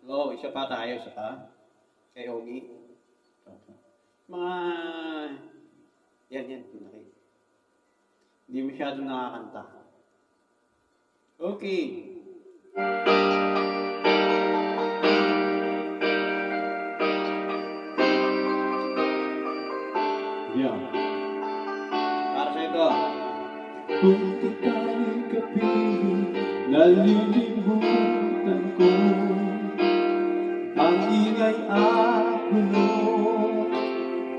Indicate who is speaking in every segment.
Speaker 1: Oo, isa pa tayo, isa pa. Kay Ogie. Mga... Yan, pinaki. Hindi masyado nakakanta. Okay. Yeah. Para sa ito. Kung ika'y kapiling, nalilimutan ko ang ingay at gulo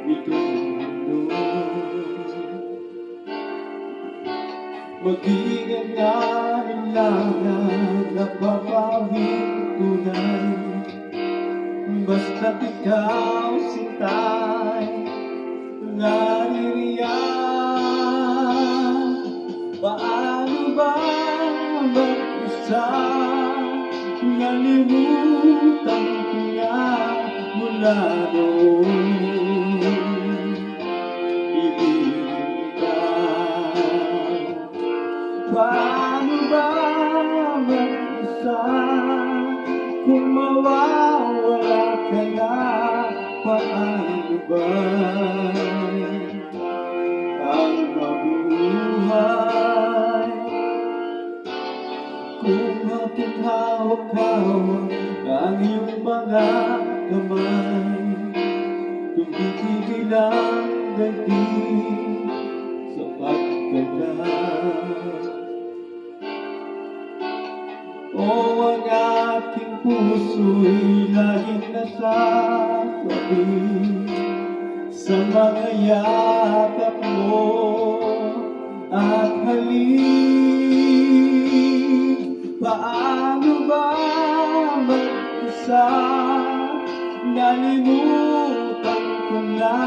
Speaker 1: nitong mundo. Magiging alinlangan na papawin tunay, basta't ikaw sintay naririyan. Paano ba mag-isa? Nalimutan ko nga mula noon. Ibigin ka. Paano ba mag-isa? Kung mawawala ka na, paano ba ang mabuhay? Kung ating hawak-hawak ang iyong mga kamay, tumitigil ang daigdig sa pagkagat. O ang ating puso'y laging nasasabi sa mga yakap mo at halik. Paano ba mag-isa? Nalimutan ko na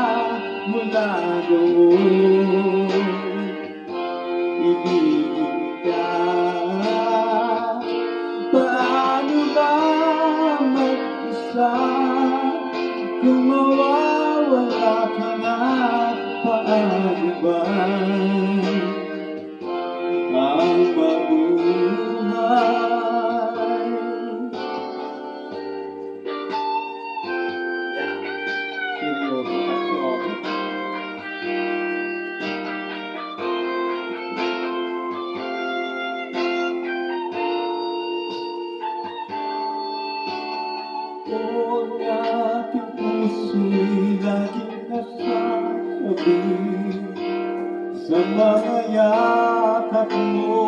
Speaker 1: mula noon. Ibigin ka. Paano ba mag-isa? Kung mawawala ka na, paano ba ang mabuhay? O ang ating puso'y laging nasasabi sa mga yakap mo